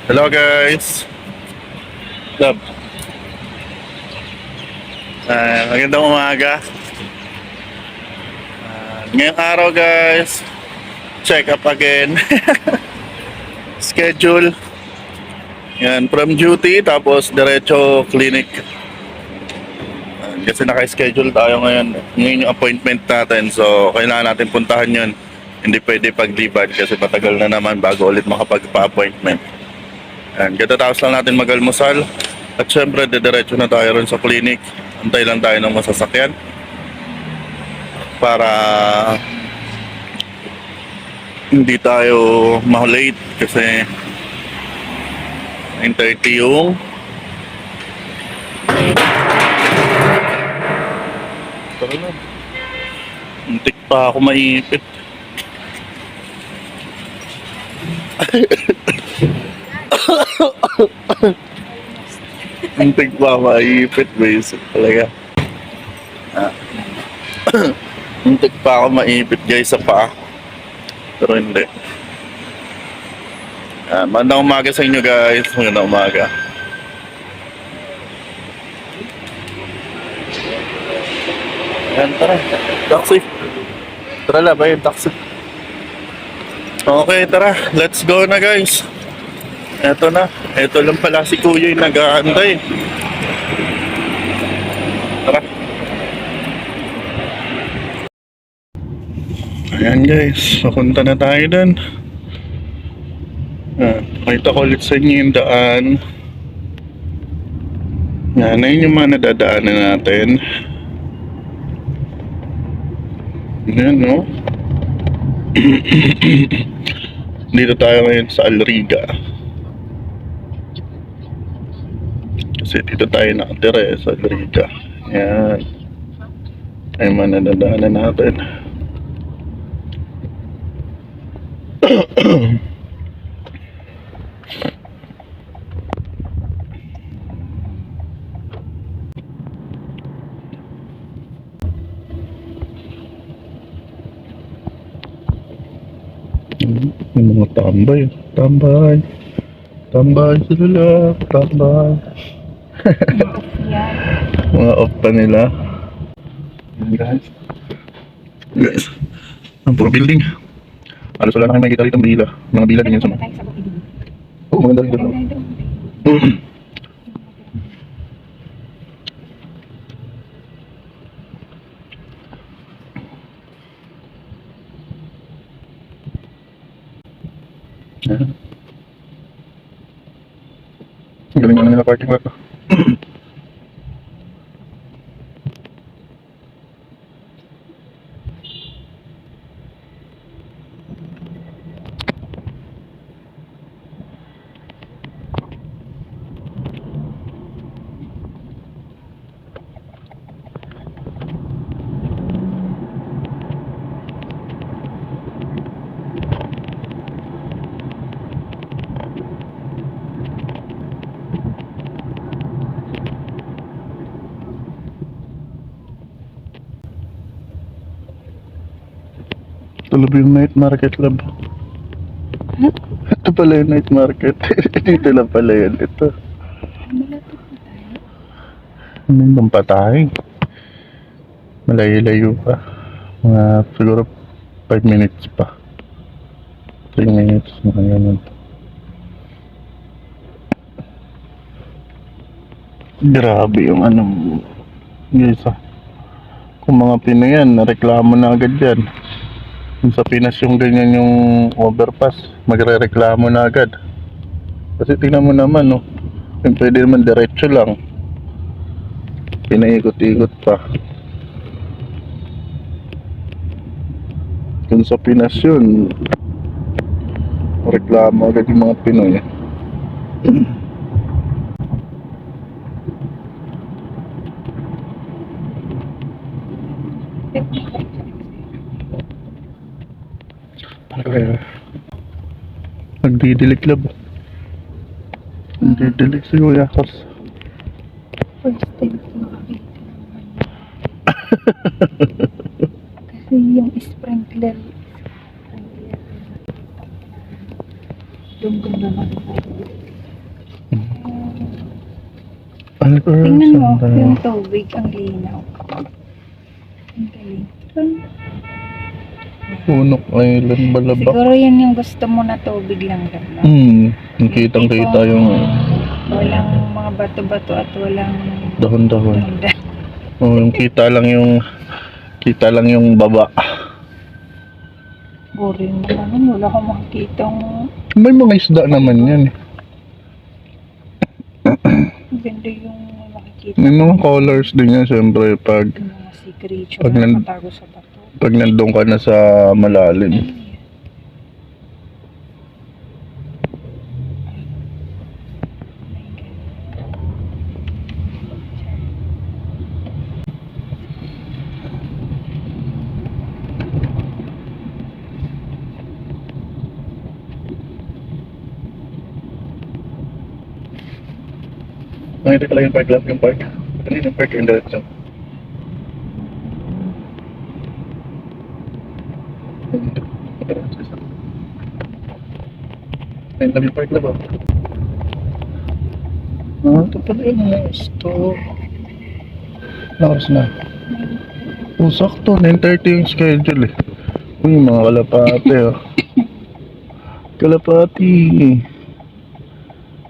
Hello guys. Love. Magandang umaga. Ngayong araw guys, check up again. Schedule. Yan, from duty tapos diretso clinic. Kasi naka-schedule tayo ngayon. Ngayon yung appointment natin. So, kailangan natin puntahan yun. Hindi pwede pagliban kasi patagal na naman bago ulit makapagpa-appointment. Yan, katatapos lang natin mag-almusal. At syempre, didiretso na tayo rin sa clinic. Antay lang tayo ng masasakyan. Para hindi tayo ma-late kasi 9:30 yung tara na. Muntik pa ako maipit. Muntik pa maipit, basic talaga. Muntik pa ako maipit guys sa paa. Pero hindi. Magandang umaga sa inyo guys. Magandang umaga. Ayan, tara. Taxi. Tara na, bayad taxi. Okay, tara. Let's go na guys. Eto na. Eto lang pala si Kuya yung nag-aantay. Tara. Ayan guys. Papunta na tayo dun. Pakita ko ulit sa inyo yung daan. Yan, ayun yung mga nadadaanan natin. Yan, no? Dito tayo ngayon sa Alriga. Kasi dito tayo nakatira sa Alriga. Yan. Ayun mga nadadaanan natin. Yung mga tambay. Tambay sila. Tambay. Mga off pa nila. Guys. Ang puro building. Alas wala na kayo makikita rito ang bila. Mga bila din yun sa mga. Oo, maganda rin doon. Galing na nila parking lot. Ito yung night market lab. Ito pala yung night market. Dito lang pala yun. Ito. Ano bang patay? Malayo-layo pa. Mga siguro 5 minutes pa. 3 minutes. Mga ganun. Grabe yung anong guys kung mga Pinoy yan, nareklamo na agad yan. Kung sa Pinas yung ganyan yung overpass, magre-reklamo na agad. Kasi tingnan mo naman, no? Yung pwede naman diretso lang. Pinaikot-ikot pa. Kung sa Pinas yun, reklamo agad yung mga Pinoy. Nagdidilik lab. Nagdidilik si Kuya Kars. First time ko makakita naman. Kasi yung sprinkler Dunggan naman. Tingnan mo, yung tubig, ang linaw. Ang galing. Punok Island, Balabak. Siguro yan yung gusto mo na tubig lang ganda. Kitang-kita yung Walang mga bato-bato at walang dahon-dahon. ganda. Oh, yung kita lang yung baba. Boring naman, wala akong makikitang May mga isda naman yan. ganda yung makikita. May mga colors din yan, syempre, pag Yung mga sea creature Pag na nan- nakatago sa bato. nandun ka na sa malalim. Nakita ko lang yung park. Kanina yung park yung direction. Ayun lang yung park na ba? Ito pala yung store. Oras na. Sakto, 9:30 yung schedule eh. Uy, mga kalapate oh. Kalapati.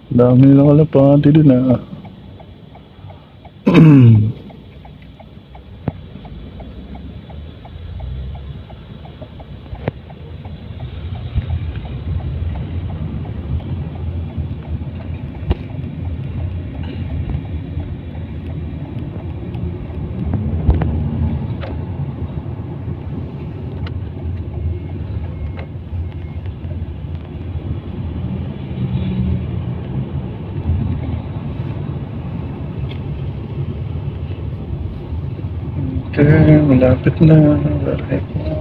Dami nilang kalapati dun ah. Okay, malapit na. Malapit na.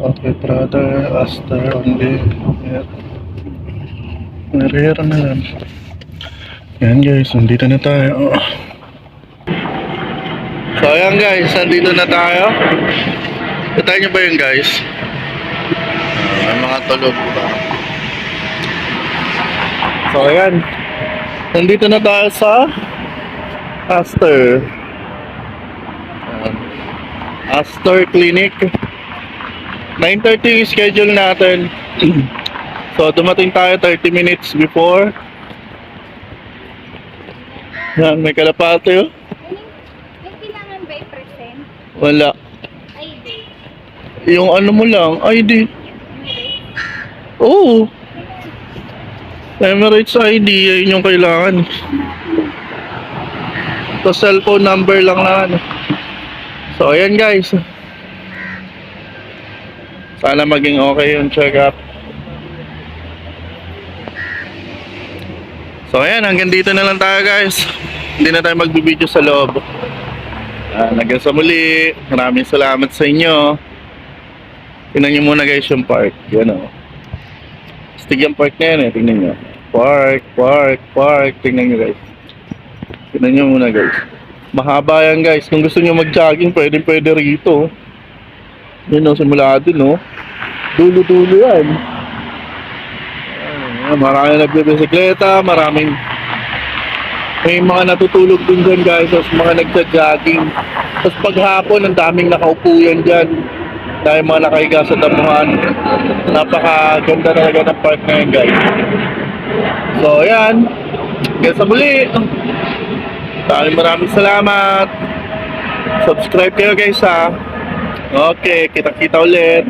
Okay, brother, Aster, only. Narera na yan. Yan guys, nandito na tayo. So ayan guys, nandito na tayo. Kita nyo ba yun guys? May mga tulog pa. So ayan, nandito na tayo sa Aster. Aster Clinic. 9:30 yung schedule natin. So dumating tayo 30 minutes before. Yan, may kalapate oh. May kailangan ba i-present? Wala. ID. Yung ano mo lang, ID. Oo. Emirates ID, yun yung kailangan. Tapos cellphone number lang na ano. So ayan guys. Sana maging okay yung check-up. So ayan, hanggang dito na lang tayo guys. Hindi na tayo magbibideo sa loob. Hanggang sa muli. Maraming salamat sa inyo. Tingnan nyo muna guys yung park. Yan o. Stig yung park na yan eh. Tingnan nyo. Park. Tingnan nyo guys. Tingnan nyo muna guys. Mahaba yan guys. Kung gusto nyo mag-jogging, pwede rito. Yun o, simula dun o. Dulo-dulo yan. Maraming nagbe-bisikleta, may mga natutulog din dyan guys, tapos mga nagja-jogging. Tapos paghapon, ang daming nakaupo yan dyan. Dahil mga nakahiga sa damuhan. Napakaganda talaga ng park na yan guys. So yan, hanggang sa muli. Maraming salamat. Subscribe kayo guys ha. Okay, kita-kita ulit.